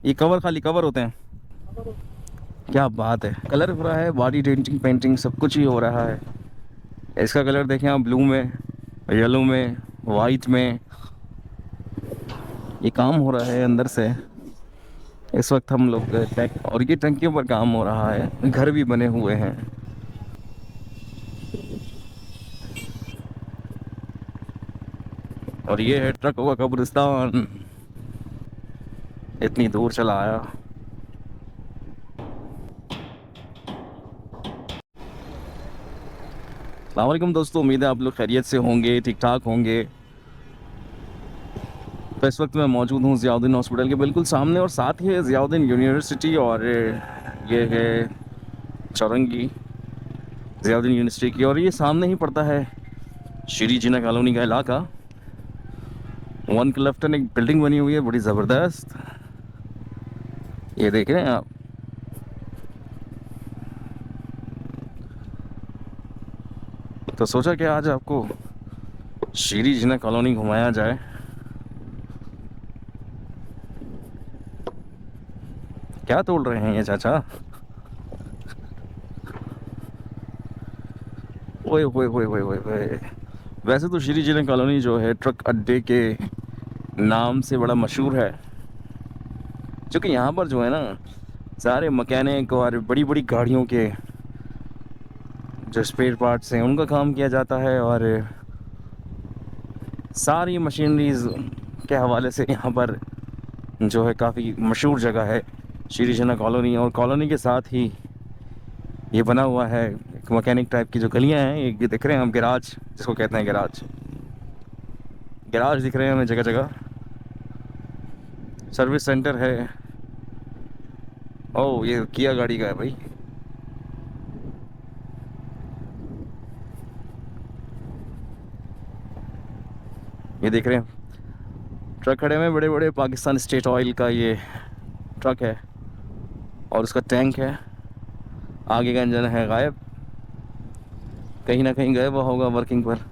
ये कवर, खाली कवर होते हैं। क्या बात है, कलर हो रहा है, बॉडी डेंटिंग पेंटिंग सब कुछ ही हो रहा है। इसका कलर देखें आप, ब्लू में, येलो में, वाइट में, ये काम हो रहा है अंदर से। इस वक्त हम लोग टैंक, और ये टंकियों पर काम हो रहा है, घर भी बने हुए हैं। और ये है ट्रकों का कब्रिस्तान, इतनी दूर चला आया। अस्सलाम वालेकुम दोस्तों, उम्मीद है आप लोग खैरियत से होंगे, ठीक ठाक होंगे। तो इस वक्त मैं मौजूद हूँ ज़ियाउद्दीन हॉस्पिटल के बिल्कुल सामने, और साथ ही है ज़ियाउद्दीन यूनिवर्सिटी, और ये है चौरंगी ज़ियाउद्दीन यूनिवर्सिटी की, और ये सामने ही पड़ता है श्री जिन्ना कॉलोनी का इलाका। वन के लेफ्ट में एक बिल्डिंग बनी हुई है बड़ी ज़बरदस्त, ये देख रहे हैं आप। तो सोचा कि आज आपको श्री जिन्ना कॉलोनी घुमाया जाए। क्या तोड़ रहे हैं ये चाचा? ओए ओए ओए ओए ओए ओए। वैसे तो श्री जिन्ना कॉलोनी जो है ट्रक अड्डे के नाम से बड़ा मशहूर है, क्योंकि यहाँ पर जो है ना, सारे मैकेनिक और बड़ी बड़ी गाड़ियों के जो स्पेयर पार्ट्स हैं उनका काम किया जाता है, और सारी मशीनरीज के हवाले से यहाँ पर जो है काफ़ी मशहूर जगह है श्री जिन्ना कॉलोनी। और कॉलोनी के साथ ही ये बना हुआ है एक मैकेनिक टाइप की जो गलियाँ हैं, एक दिख रहे हैं हम, गैराज जिसको कहते हैं, गैराज गैराज दिख रहे हैं हमें जगह जगह। सर्विस सेंटर है। ओह, ये किया गाड़ी का है भाई। ये देख रहे हैं ट्रक खड़े हुए हैं बड़े बड़े, पाकिस्तान स्टेट ऑयल का ये ट्रक है, और उसका टैंक है। आगे का इंजन है गायब, कहीं ना कहीं गया हुआ होगा वर्किंग पर।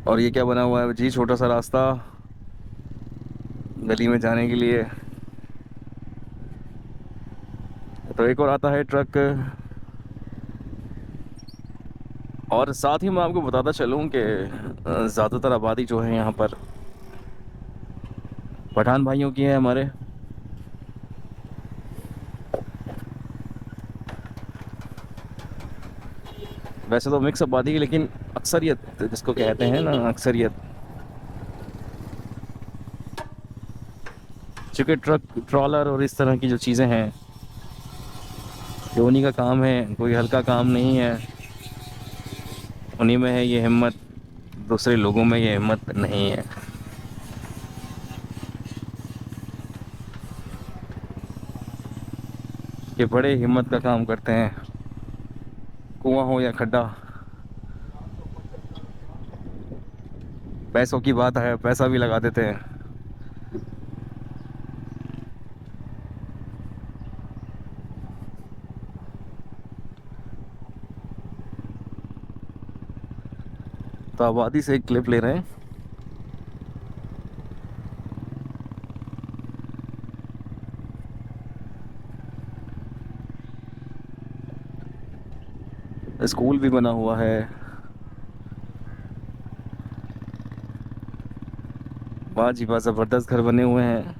और ये क्या बना हुआ है जी, छोटा सा रास्ता गली में जाने के लिए। तो एक और आता है ट्रक। और साथ ही मैं आपको बताता चलूँ कि ज़्यादातर आबादी जो है यहाँ पर पठान भाइयों की है हमारे। वैसे तो मिक्स आबादी है, लेकिन अक्सरियत जिसको कहते हैं ना, अक्सरियत, चूँकि ट्रक ट्रॉलर और इस तरह की जो चीज़ें हैं ये उन्हीं का काम है, कोई हल्का काम नहीं है। उन्हीं में है ये हिम्मत, दूसरे लोगों में ये हिम्मत नहीं है। ये बड़े हिम्मत का काम करते हैं, कुआं हो या खड्डा। पैसों की बात है, पैसा भी लगा देते हैं। तो आबादी से एक क्लिप ले रहे हैं। स्कूल भी बना हुआ है, वाह जी वाह, ज़बरदस्त घर बने हुए हैं।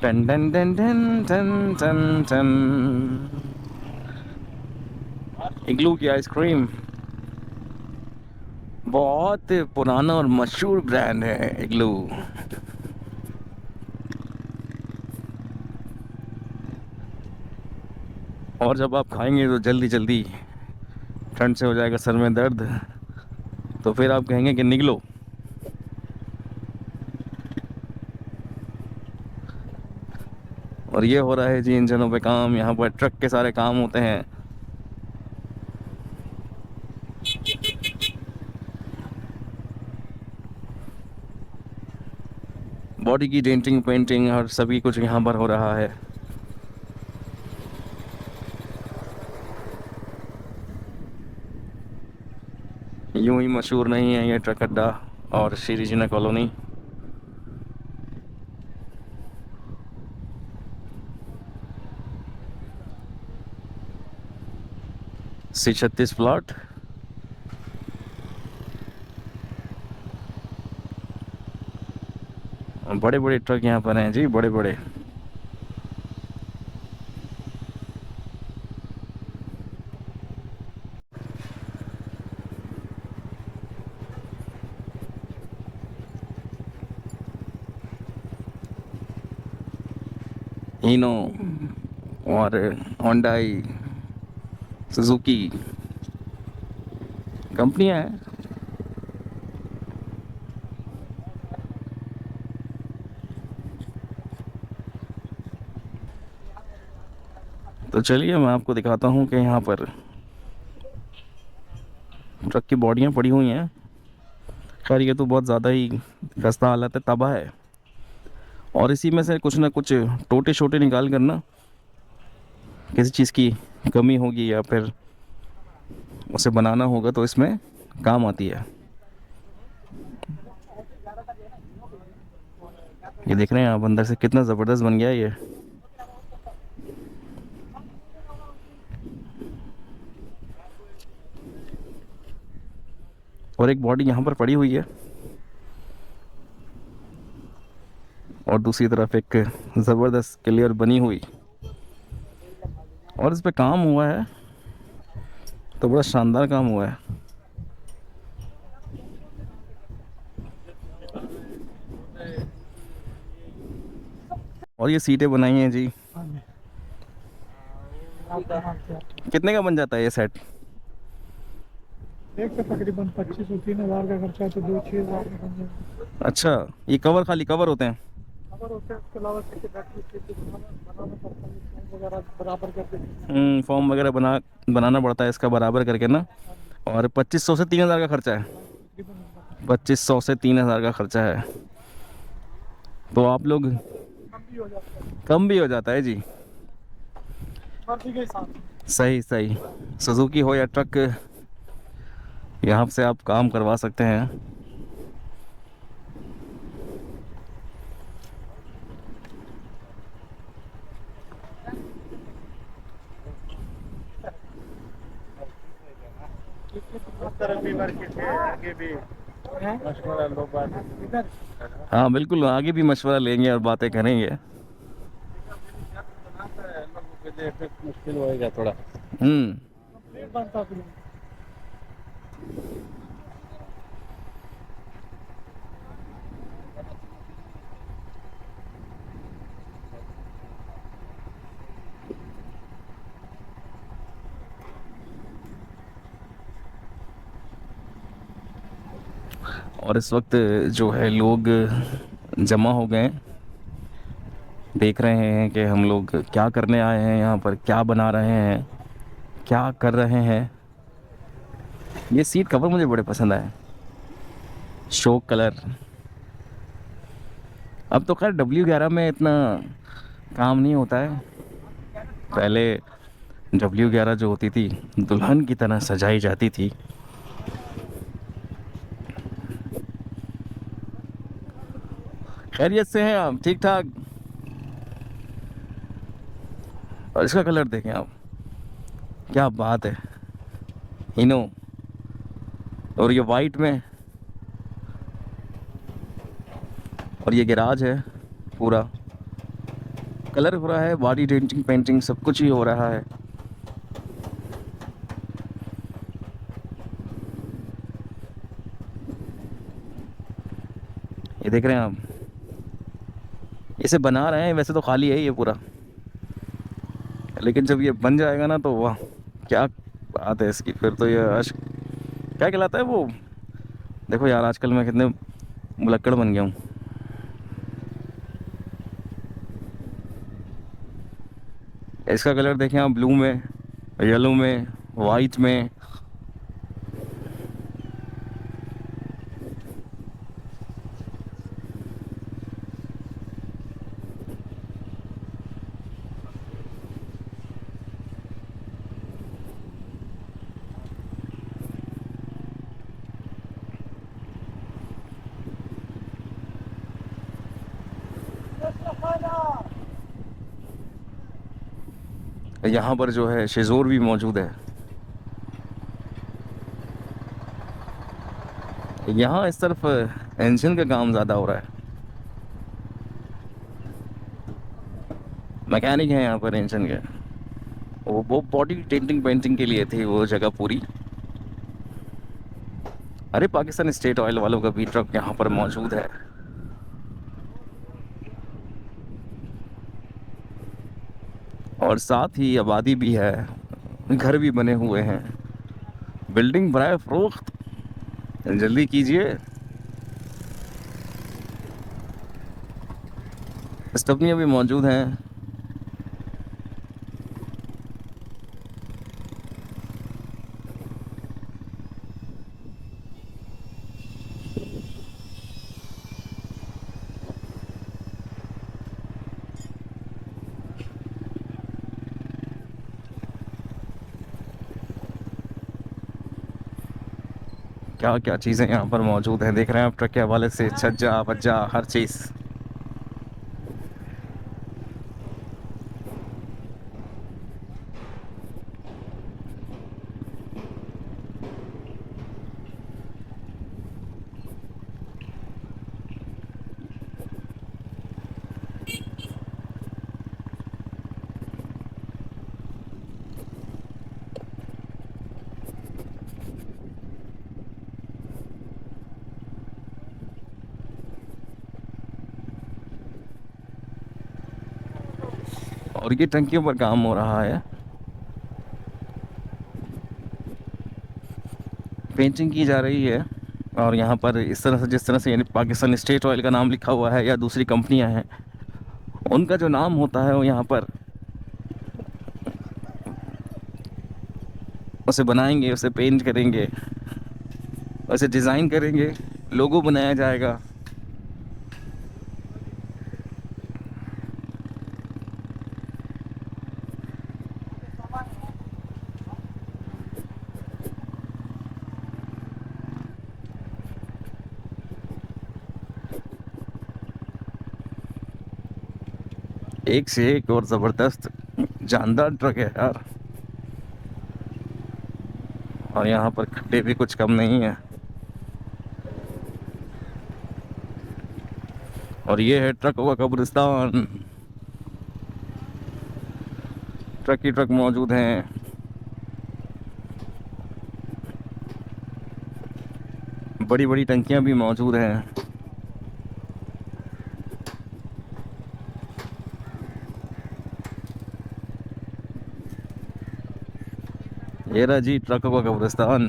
टन टन टन टन टन टन टन। इग्लू की आइसक्रीम बहुत पुराना और मशहूर ब्रांड है इग्लू। और जब आप खाएंगे तो जल्दी जल्दी ठंड से हो जाएगा सर में दर्द, तो फिर आप कहेंगे कि निगलो। और ये हो रहा है जी इंजनों पे काम, यहाँ पर ट्रक के सारे काम होते हैं। बॉडी की डेंटिंग पेंटिंग और सभी कुछ यहाँ पर हो रहा है। यूं ही मशहूर नहीं है ये ट्रक अड्डा और श्री जिना कॉलोनी। C36 plot. बड़े बड़े ट्रक यहाँ पर हैं जी, बड़े बड़े। हीनो और होंडाई, सुजुकी कंपनियां हैं। तो चलिए मैं आपको दिखाता हूँ कि यहाँ पर ट्रक की बॉडियाँ पड़ी हुई हैं। खैर ये तो बहुत ज़्यादा ही खस्ता हालत है, तबाह है। और इसी में से कुछ ना कुछ टोटे छोटे निकाल कर ना किसी चीज़ की कमी होगी या फिर उसे बनाना होगा तो इसमें काम आती है। ये देख रहे हैं आप अंदर से कितना ज़बरदस्त बन गया है ये। और एक बॉडी यहाँ पर पड़ी हुई है और दूसरी तरफ एक ज़बरदस्त क्लियर बनी हुई, और इस पे काम हुआ है तो बड़ा शानदार काम हुआ है। और ये सीटें बनाई हैं जी। कितने का बन जाता है ये सेट? एक का तकरीबन 25 और 3 हज़ार का खर्चा है, तो 2-6 हज़ार में बन जाएगा। अच्छा, ये कवर खाली कवर होते हैं? अगर होते हैं उसके अलावा देखिए बैटरी सीट बनाना पड़ता है, फॉर्म वगैरह बराबर करके देना। फॉर्म वगैरह बनाना पड़ता है इसका बराबर करके ना। और 2500 से 3000 का खर्चा है। तकरीबन 2500 से 3000 का खर्चा है। तो आप लोग कम भी हो जाता है, कम भी हो जाता है जी। मर्जी के हिसाब से। सही सही। सुजुकी हो या ट्रक, यहाँ से आप काम करवा सकते हैं। तरफ भी मार्केट है, आगे भी मशवरा लोग बात इधर। हाँ बिल्कुल, आगे भी मशवरा लेंगे और बातें करेंगे। लोगों के लिए फिर मुश्किल होएगा थोड़ा। हम्म। बनता है। और इस वक्त जो है लोग जमा हो गए हैं, देख रहे हैं कि हम लोग क्या करने आए हैं यहाँ पर, क्या बना रहे हैं, क्या कर रहे हैं। ये सीट कवर मुझे बड़े पसंद आए, शो कलर। अब तो खैर W11 में इतना काम नहीं होता है। पहले W11 जो होती थी दुल्हन की तरह सजाई जाती थी। खैरियत से हैं आप? ठीक ठाक। और इसका कलर देखें आप, क्या बात है, इनो। और ये वाइट में, और ये गैराज है पूरा कलर हो रहा है, बॉडी डेंटिंग पेंटिंग सब कुछ ही हो रहा है। ये देख रहे हैं आप, इसे बना रहे हैं, वैसे तो खाली है ये पूरा, लेकिन जब ये बन जाएगा ना तो वाह क्या बात है इसकी। फिर तो ये क्या कहलाता है वो। देखो यार आजकल मैं कितने भुलक्कड़ बन गया हूँ। इसका कलर देखें आप, ब्लू में, येलो में, वाइट में। यहाँ पर जो है शेज़ोर भी मौजूद है। यहाँ इस तरफ इंजन का काम ज़्यादा हो रहा है। मैकेनिक है यहाँ पर इंजन के। वो बॉडी टिंटिंग पेंटिंग के लिए थी वो जगह पूरी। अरे पाकिस्तान स्टेट ऑयल वालों का भी ट्रक यहाँ पर मौजूद है। और साथ ही आबादी भी है, घर भी बने हुए हैं। बिल्डिंग बराए फरोख्त, जल्दी कीजिए। स्टपनियाँ भी मौजूद हैं। क्या क्या चीज़ें यहाँ पर मौजूद हैं, देख रहे हैं आप। ट्रक के हवाले से छज्जा वज्जा हर चीज़। और ये टंकियों पर काम हो रहा है, पेंटिंग की जा रही है। और यहाँ पर इस तरह से, जिस तरह से यानी पाकिस्तान स्टेट ऑयल का नाम लिखा हुआ है या दूसरी कंपनियां हैं, उनका जो नाम होता है वो यहाँ पर उसे बनाएंगे, उसे पेंट करेंगे, उसे डिज़ाइन करेंगे, लोगो बनाया जाएगा। एक से एक और ज़बरदस्त जानदार ट्रक है यार। और यहाँ पर खड्डे भी कुछ कम नहीं है। और ये है ट्रकों का कब्रिस्तान। ट्रक ही ट्रक मौजूद हैं। बड़ी बड़ी टंकियां भी मौजूद हैं। ये रहा जी ट्रकों का कब्रिस्तान।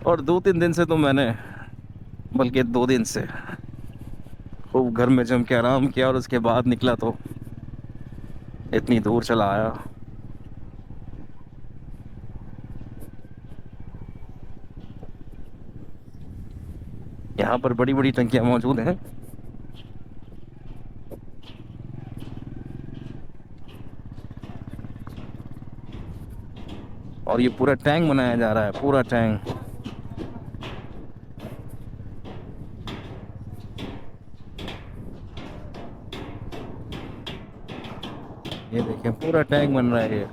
और 2-3 दिन से तो मैंने, बल्कि 2 दिन से खूब घर में जम के आराम किया, और उसके बाद निकला तो इतनी दूर चला आया। यहाँ पर बड़ी बड़ी टंकियां मौजूद हैं। और ये पूरा टैंक बनाया जा रहा है, पूरा टैंक। ये देखिए पूरा टैंक बन रहा है ये।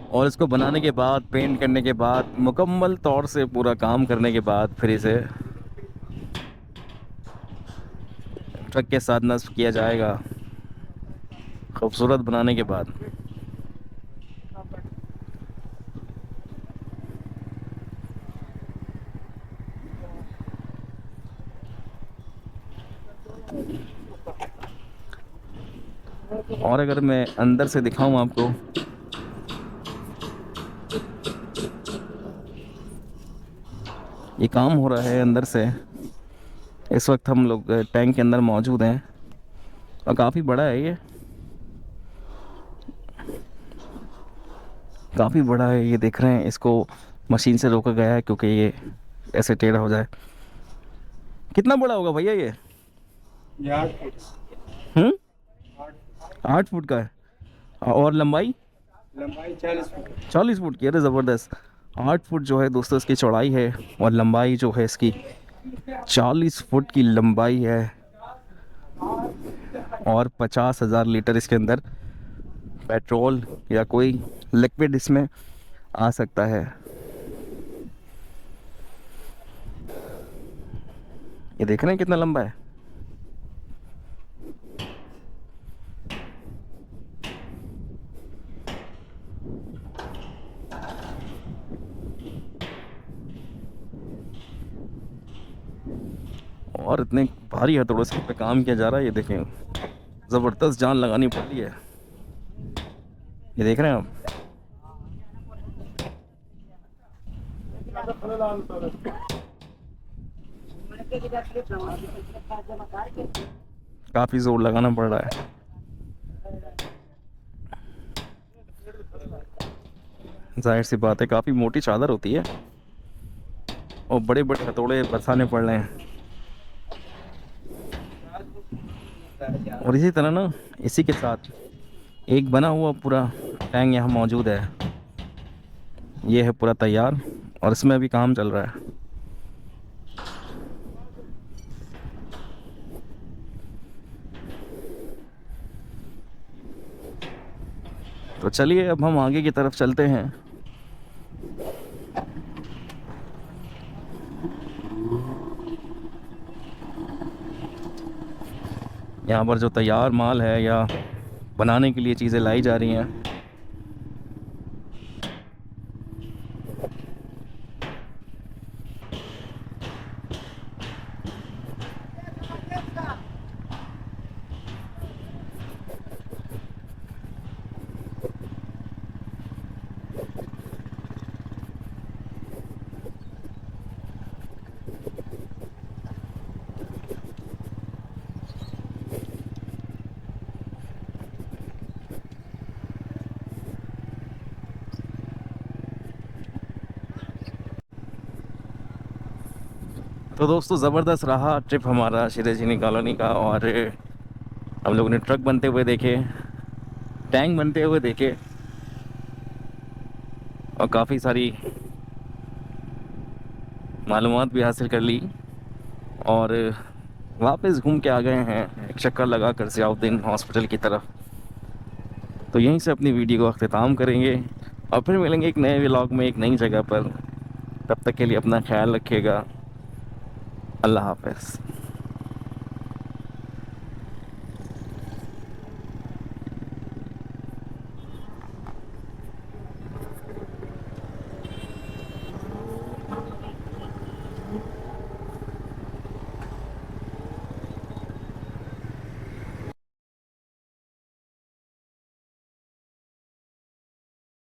और इसको बनाने के बाद, पेंट करने के बाद, मुकम्मल तौर से पूरा काम करने के बाद, फिर इसे ट्रक के साथ नस्ब किया जाएगा, खूबसूरत बनाने के बाद। और अगर मैं अंदर से दिखाऊं आपको, ये काम हो रहा है अंदर से। इस वक्त हम लोग टैंक के अंदर मौजूद हैं, और काफ़ी बड़ा है ये। काफ़ी बड़ा है ये, देख रहे हैं, इसको मशीन से रोका गया है क्योंकि ये ऐसे टेढ़ा हो जाए। कितना बड़ा होगा भैया ये? ये 8 फुट। हम्म, 8 8 फुट का है। और लंबाई? लंबाई 40 फुट। 40 फुट की? अरे ज़बरदस्त। 8 फुट जो है दोस्तों इसकी चौड़ाई है, और लंबाई जो है इसकी 40 फुट की लंबाई है। और 50,000 लीटर इसके अंदर पेट्रोल या कोई लिक्विड इसमें आ सकता है। ये देख रहे हैं कितना लंबा है। और इतने भारी हथौड़ों से पे काम किया जा रहा है, ये देखें, ज़बरदस्त जान लगानी पड़ रही है। ये देख रहे हैं आप। काफ़ी जोर लगाना पड़ रहा है। जाहिर सी बात है, काफ़ी मोटी चादर होती है और बड़े बड़े हथौड़े बरसाने पड़ रहे हैं। और इसी तरह ना, इसी के साथ एक बना हुआ पूरा टैंक यहाँ मौजूद है। ये है पूरा तैयार और इसमें अभी काम चल रहा है। तो चलिए अब हम आगे की तरफ चलते हैं। यहाँ पर जो तैयार माल है या बनाने के लिए चीज़ें लाई जा रही हैं, तो दोस्तों ज़बरदस्त रहा ट्रिप हमारा शिरजीनी कॉलोनी का। और हम लोगों ने ट्रक बनते हुए देखे, टैंक बनते हुए देखे, और काफ़ी सारी मालूमात भी हासिल कर ली। और वापस घूम के आ गए हैं एक चक्कर लगा कर ज़ियाउद्दीन हॉस्पिटल की तरफ। तो यहीं से अपनी वीडियो को अख्तिताम करेंगे और फिर मिलेंगे एक नए व्लॉग में एक नई जगह पर। तब तक के लिए अपना ख्याल रखिएगा। अल्लाह हाफ़िज़।